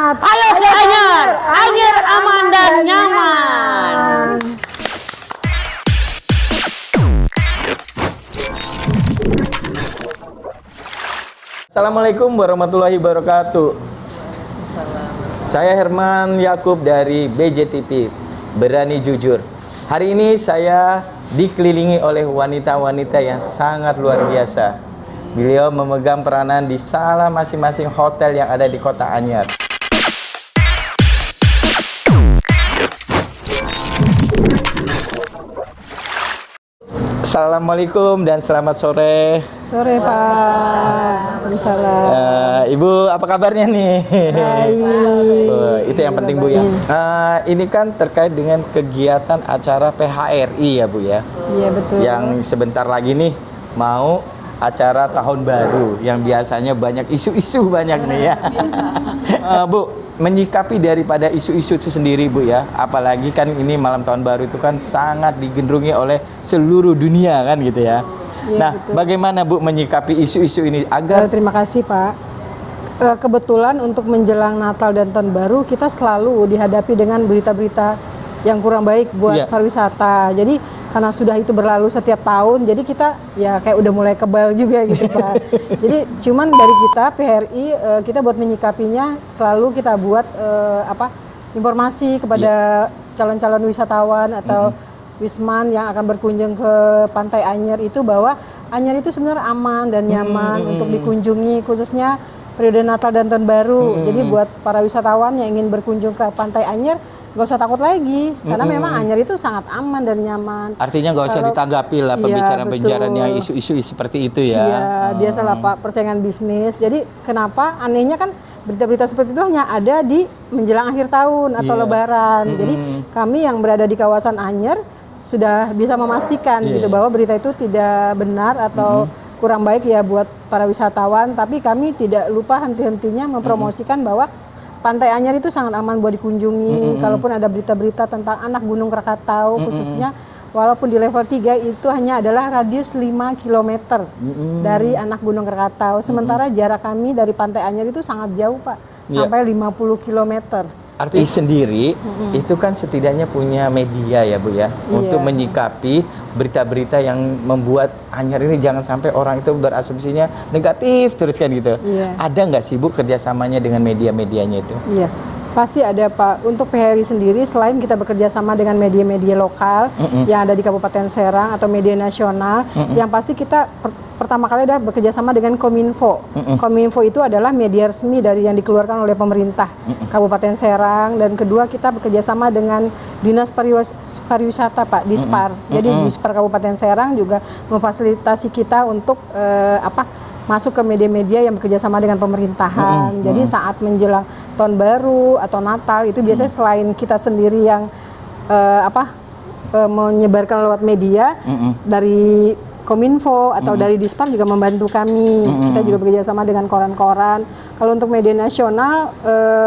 semangat. Ayo Anyar, Anyar aman dan nyaman. Assalamualaikum warahmatullahi wabarakatuh. Saya Herman Yakub dari BJTV, Berani Jujur. Hari ini saya dikelilingi oleh wanita-wanita yang sangat luar biasa. Beliau memegang peranan di salah masing-masing hotel yang ada di Kota Anyar. Assalamualaikum dan selamat sore. Sore Pak. Waalaikumsalam. Ibu, apa kabarnya nih? Baik. Itu yang penting Bu ya. Ini kan terkait dengan kegiatan acara PHRI ya Bu ya. Iya betul. Yang sebentar lagi nih mau acara tahun baru yang biasanya banyak isu-isu banyak nih ya. Bu, menyikapi daripada isu-isu itu sendiri Bu ya, apalagi kan ini malam tahun baru itu kan sangat digendrungi oleh seluruh dunia kan gitu ya. Iya, Nah, betul. bagaimana Bu menyikapi isu-isu ini agar Terima kasih Pak. Kebetulan untuk menjelang Natal dan Tahun Baru kita selalu dihadapi dengan berita-berita yang kurang baik buat Iya. pariwisata. Jadi karena sudah itu berlalu setiap tahun, jadi kita ya kayak udah mulai kebal juga gitu Pak. Jadi cuman dari kita PHRI kita buat menyikapinya selalu kita buat informasi kepada calon-calon wisatawan atau wisman yang akan berkunjung ke Pantai Anyar itu bahwa Anyar itu sebenarnya aman dan nyaman untuk dikunjungi, khususnya periode Natal dan Tahun Baru. Jadi buat para wisatawan yang ingin berkunjung ke Pantai Anyar nggak usah takut lagi, karena memang Anyar itu sangat aman dan nyaman. artinya nggak usah ditanggapi lah Iya, pembicaraan-pembicaraan betul. yang isu-isu seperti itu ya. Iya, biasalah Pak, persaingan bisnis. Jadi kenapa anehnya kan berita-berita seperti itu hanya ada di menjelang akhir tahun atau Iya. Lebaran. Jadi kami yang berada di kawasan Anyar sudah bisa memastikan Iya. gitu bahwa berita itu tidak benar atau kurang baik ya buat para wisatawan. Tapi kami tidak lupa henti-hentinya mempromosikan bahwa Pantai Anyar itu sangat aman buat dikunjungi. Kalaupun ada berita-berita tentang anak Gunung Krakatau khususnya, walaupun di level 3 itu hanya adalah radius 5 km dari anak Gunung Krakatau. Sementara jarak kami dari Pantai Anyar itu sangat jauh Pak, Iya. sampai 50 km. Artinya sendiri itu kan setidaknya punya media ya Bu ya, untuk menyikapi berita-berita yang membuat Anyar ini jangan sampai orang itu berasumsinya negatif terus kan gitu. Iya. Ada nggak sih Bu kerjasamanya dengan media-medianya itu? Iya, pasti ada Pak. Untuk PHRI sendiri, selain kita bekerja sama dengan media-media lokal yang ada di Kabupaten Serang atau media nasional, yang pasti kita pertama kali ada bekerja sama dengan Kominfo. Kominfo itu adalah media resmi dari yang dikeluarkan oleh pemerintah Kabupaten Serang, dan kedua kita bekerja sama dengan Dinas Pariwisata Pak, Dispar. Jadi Dispar Kabupaten Serang juga memfasilitasi kita untuk masuk ke media-media yang bekerja sama dengan pemerintahan. Jadi saat menjelang Tahun Baru atau Natal itu biasanya selain kita sendiri yang menyebarkan lewat media, dari Kominfo atau dari Dispar juga membantu kami. Kita juga bekerja sama dengan koran-koran. Kalau untuk media nasional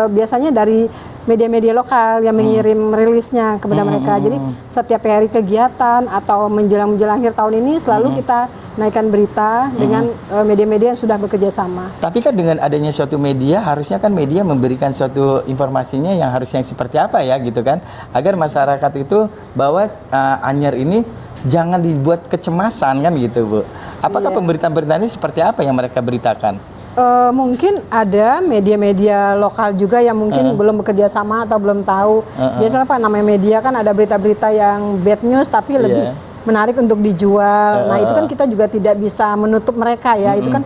biasanya dari media-media lokal yang mengirim rilisnya kepada mereka. Jadi setiap hari kegiatan atau menjelang akhir tahun ini selalu kita naikkan berita dengan media-media yang sudah bekerja sama. Tapi kan dengan adanya suatu media, harusnya kan media memberikan suatu informasinya yang harusnya seperti apa ya gitu kan, agar masyarakat itu bahwa Anyar ini jangan dibuat kecemasan kan gitu Bu. Apakah pemberitaan-pemberitaan ini seperti apa yang mereka beritakan? Mungkin ada media-media lokal juga yang mungkin belum bekerja sama atau belum tahu. Biasanya Pak, namanya media kan ada berita-berita yang bad news tapi lebih menarik untuk dijual. Nah itu kan kita juga tidak bisa menutup mereka ya. Itu kan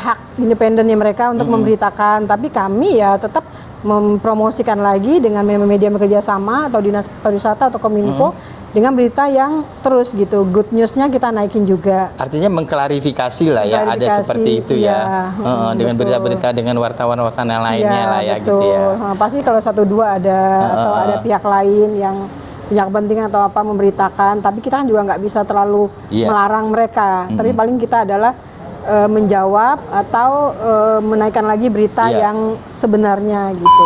hak independennya mereka untuk memberitakan. Tapi kami ya tetap mempromosikan lagi dengan media bekerja sama atau Dinas Pariwisata atau Kominfo dengan berita yang terus gitu, good newsnya kita naikin juga. Artinya mengklarifikasi lah ya, ada Klarifikasi, seperti itu ya, dengan betul. berita-berita dengan wartawan-wartawan yang lainnya lah ya betul. gitu ya. Pasti kalau satu dua ada atau ada pihak lain yang punya kepentingan atau apa memberitakan, tapi kita kan juga nggak bisa terlalu melarang mereka. Tapi paling kita adalah menjawab atau menaikkan lagi berita yang sebenarnya gitu.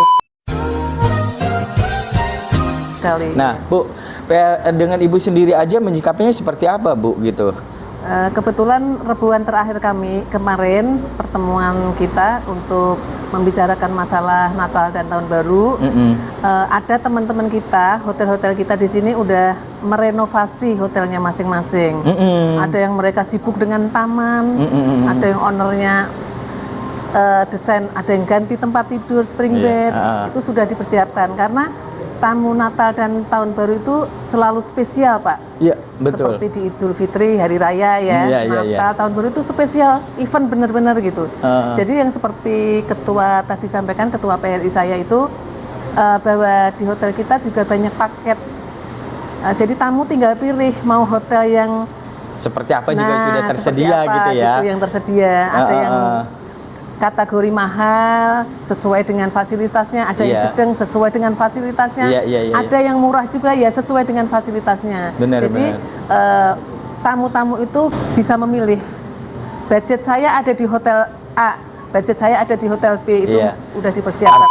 Nah, Bu, dengan Ibu sendiri aja menyikapinya seperti apa, Bu, gitu? Kebetulan rebuan terakhir kami kemarin pertemuan kita untuk membicarakan masalah Natal dan Tahun Baru. Ada teman-teman kita, hotel-hotel kita di sini udah merenovasi hotelnya masing-masing. Ada yang mereka sibuk dengan taman, ada yang ownernya desain, ada yang ganti tempat tidur, spring bed, itu sudah dipersiapkan karena tamu Natal dan Tahun Baru itu selalu spesial, Pak. Iya, betul. Seperti di Idul Fitri, Hari Raya ya, Natal, Tahun Baru itu spesial, event benar-benar gitu. Jadi yang seperti ketua tadi sampaikan, ketua PRI saya itu bahwa di hotel kita juga banyak paket. Jadi tamu tinggal pilih mau hotel yang seperti apa juga sudah tersedia apa, gitu ya. Gitu, yang tersedia. Ada yang kategori mahal sesuai dengan fasilitasnya, ada yang sedang sesuai dengan fasilitasnya, ada yang murah juga ya sesuai dengan fasilitasnya. Jadi tamu-tamu itu bisa memilih. Budget saya ada di hotel A, budget saya ada di hotel B, itu udah dipersiapkan.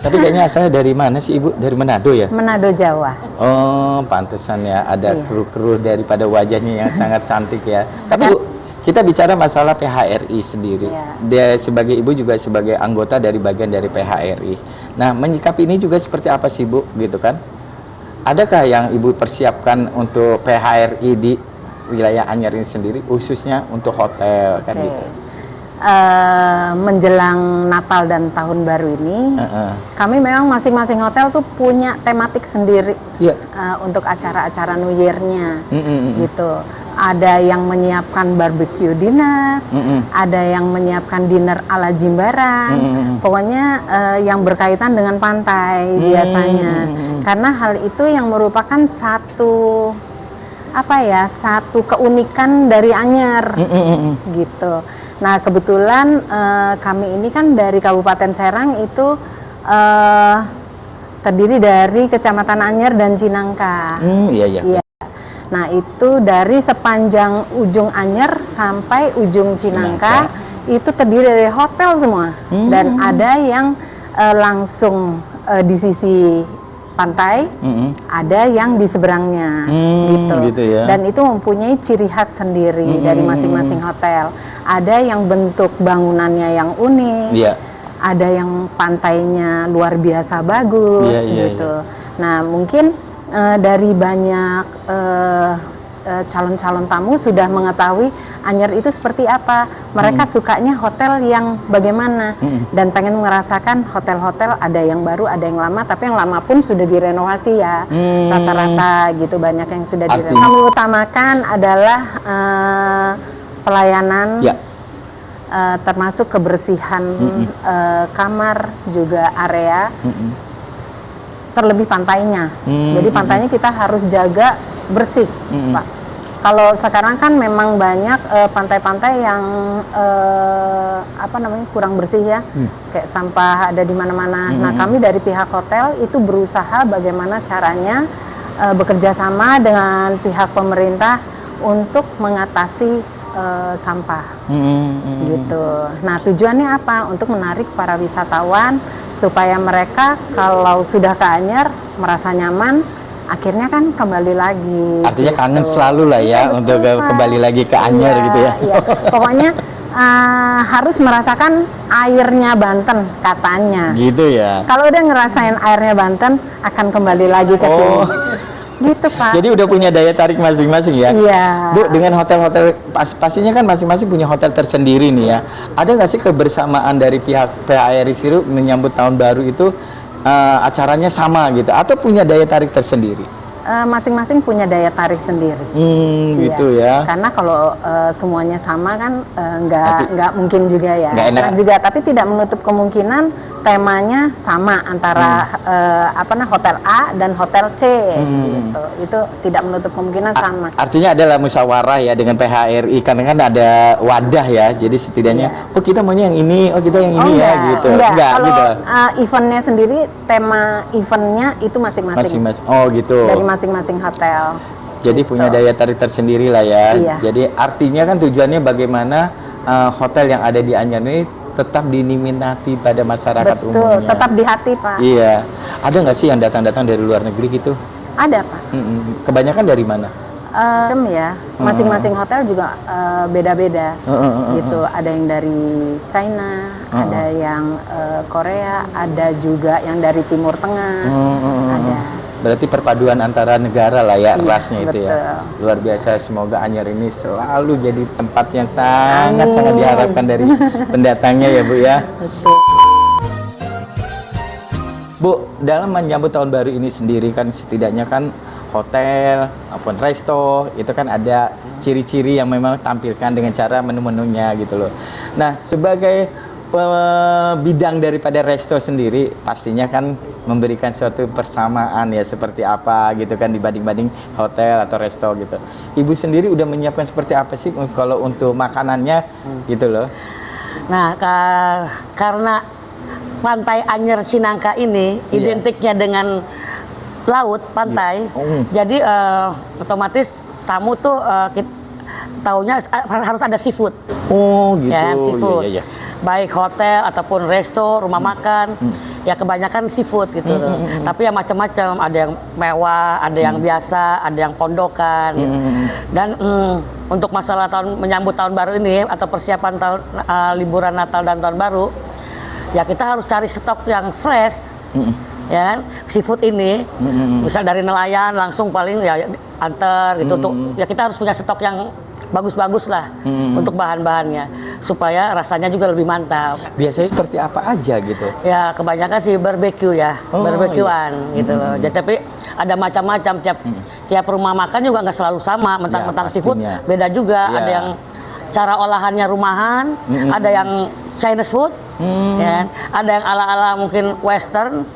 Tapi kayaknya asalnya dari mana sih Ibu? Dari Manado ya? Manado, Jawa. Oh, pantesan ya ada kru-kru daripada wajahnya yang sangat cantik ya. Tapi Bu, kita bicara masalah PHRI sendiri. Dia sebagai Ibu juga sebagai anggota dari bagian dari PHRI. Nah, menyikapi ini juga seperti apa sih Bu, gitu kan? Adakah yang Ibu persiapkan untuk PHRI di wilayah Anyer ini sendiri, khususnya untuk hotel kan gitu? Menjelang Natal dan Tahun Baru ini, kami memang masing-masing hotel tuh punya tematik sendiri untuk acara-acara New Year-nya, gitu. Ada yang menyiapkan barbecue dinner, ada yang menyiapkan dinner ala Jimbaran, pokoknya yang berkaitan dengan pantai biasanya, karena hal itu yang merupakan satu keunikan dari Anyer, gitu. Nah kebetulan kami ini kan dari Kabupaten Serang itu terdiri dari Kecamatan Anyer dan Cinangka. Nah itu dari sepanjang ujung Anyer sampai ujung Cinangka itu terdiri dari hotel semua, dan ada yang langsung di sisi pantai, ada yang di seberangnya, gitu ya. Dan itu mempunyai ciri khas sendiri dari masing-masing hotel. Ada yang bentuk bangunannya yang unik, ada yang pantainya luar biasa bagus, gitu. Nah mungkin dari banyak calon-calon tamu sudah mengetahui Anyer itu seperti apa, mereka sukanya hotel yang bagaimana, dan pengen merasakan hotel-hotel ada yang baru, ada yang lama, tapi yang lama pun sudah direnovasi ya, rata-rata gitu, banyak yang sudah direnovasi. Kami utamakan adalah pelayanan, termasuk kebersihan kamar, juga area, terlebih pantainya. Jadi pantainya kita harus jaga bersih, Pak. Kalau sekarang kan memang banyak pantai-pantai yang kurang bersih ya, kayak sampah ada di mana-mana. Nah, kami dari pihak hotel itu berusaha bagaimana caranya bekerja sama dengan pihak pemerintah untuk mengatasi sampah, gitu. Nah, tujuannya apa? Untuk menarik para wisatawan supaya mereka kalau sudah ke Anyer merasa nyaman, akhirnya kan kembali lagi. Artinya gitu. Kangen selalu lah ya, untuk kembali lagi ke Anyer gitu ya. Pokoknya harus merasakan airnya Banten katanya. Gitu ya. Kalau udah ngerasain airnya Banten, akan kembali lagi ke sini. Gitu Pak. Jadi udah punya daya tarik masing-masing ya. Iya. Bu, dengan hotel-hotel pastinya kan masing-masing punya hotel tersendiri nih ya. Ada nggak sih kebersamaan dari pihak PHRI Siru menyambut tahun baru itu acaranya sama gitu, atau punya daya tarik tersendiri? Masing-masing punya daya tarik sendiri. Gitu ya. Karena kalau semuanya sama kan nggak mungkin juga ya. Nggak enak juga, tapi tidak menutup kemungkinan temanya sama antara hotel A dan hotel C. Gitu. Itu tidak menutup kemungkinan sama. Artinya adalah musyawarah ya dengan PHRI, karena kan ada wadah ya. Jadi setidaknya oh kita maunya yang ini, oh kita yang ini ya gitu. Enggak, kalau gitu. Eventnya sendiri, tema eventnya itu masing-masing. Oh gitu. Dari masing-masing hotel. Jadi punya daya tarik tersendiri lah ya. Jadi artinya kan tujuannya bagaimana hotel yang ada di Anyer ini tetap diminati pada masyarakat umumnya. Tetap di hati Pak. Iya. Ada nggak sih yang datang-datang dari luar negeri gitu? Ada Pak. Kebanyakan dari mana? macam ya. Masing-masing hotel juga beda-beda gitu. Ada yang dari China, ada yang Korea, ada juga yang dari Timur Tengah, ada. Berarti perpaduan antara negara lah ya, Iya, rasnya itu betul. ya. Luar biasa, semoga Anyer ini selalu jadi tempat yang sangat-sangat diharapkan dari pendatangnya ya Bu ya. Betul. Bu, dalam menyambut tahun baru ini sendiri kan setidaknya kan hotel maupun resto itu kan ada ciri-ciri yang memang tampilkan dengan cara menu-menunya gitu loh. Nah, sebagai bidang daripada resto sendiri pastinya kan memberikan suatu persamaan ya seperti apa gitu kan dibanding-banding hotel atau resto gitu. Ibu sendiri udah menyiapkan seperti apa sih kalau untuk makanannya gitu loh? Nah, karena Pantai Anyer Cinangka ini identiknya dengan laut, pantai. Jadi otomatis tamu tuh taunya harus ada seafood. Oh gitu. Ya, seafood. Iya. Baik hotel ataupun resto, rumah makan, ya kebanyakan seafood gitu loh. Tapi ya macam-macam, ada yang mewah, ada yang biasa, ada yang pondokan. Gitu. Dan untuk masalah menyambut tahun baru ini atau persiapan liburan Natal dan tahun baru, ya kita harus cari stok yang fresh. Ya kan, seafood ini misal dari nelayan langsung paling ya antar gitu untuk ya kita harus punya stok yang bagus-bagus lah untuk bahan-bahannya supaya rasanya juga lebih mantap. Biasanya seperti apa aja gitu? Ya kebanyakan sih barbecue ya, barbekyuan gitu loh. Jadi tapi ada macam-macam tiap rumah makan juga nggak selalu sama. Mentang-mentang seafood beda juga. Ada yang cara olahannya rumahan, ada yang Chinese food, ya, ada yang ala-ala mungkin Western,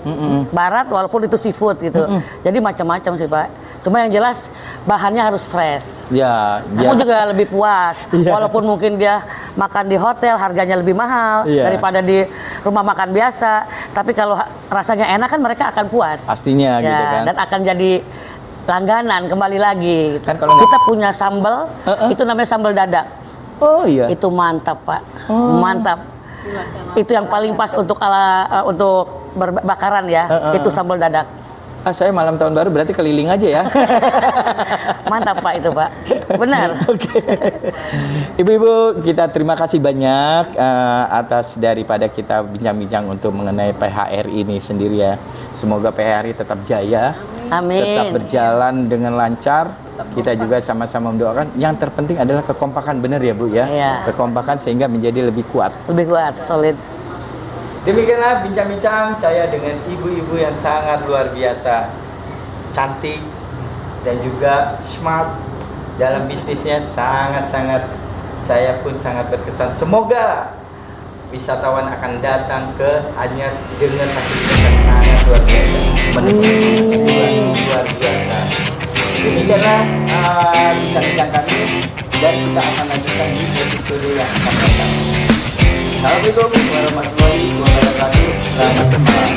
Barat, walaupun itu seafood gitu. Jadi macam-macam sih Pak. Cuma yang jelas bahannya harus fresh. Ya. Aku juga lebih puas, walaupun mungkin dia makan di hotel harganya lebih mahal daripada di rumah makan biasa. Tapi kalau rasanya enak kan mereka akan puas. Pastinya ya, gitu kan. Dan akan jadi langganan kembali lagi. Kan kalau kita punya sambal, itu namanya sambal dadak. Oh iya. Itu mantap Pak, mantap. Itu yang paling pas untuk untuk bakaran ya. Itu sambal dadak. Saya malam tahun baru berarti keliling aja ya. Mantap Pak itu Pak, benar. Oke. Ibu-ibu, kita terima kasih banyak atas daripada kita bincang-bincang untuk mengenai PHRI ini sendiri ya. Semoga PHRI tetap jaya, Amin. tetap berjalan dengan lancar. Kita juga sama-sama mendoakan. Yang terpenting adalah kekompakan, benar ya Bu ya. Iya. Kekompakan sehingga menjadi lebih kuat. Lebih kuat, solid. Demikianlah bincang-bincang saya dengan ibu-ibu yang sangat luar biasa, cantik dan juga smart dalam bisnisnya, sangat-sangat saya pun sangat berkesan. Semoga wisatawan akan datang ke Anyer dengan fasilitas yang sangat luar biasa, luar biasa. Demikianlah bincang-bincang kami dan kita akan lanjutkan di episode yang akan datang. Assalamualaikum warahmatullahi wabarakatuh. Selamat malam.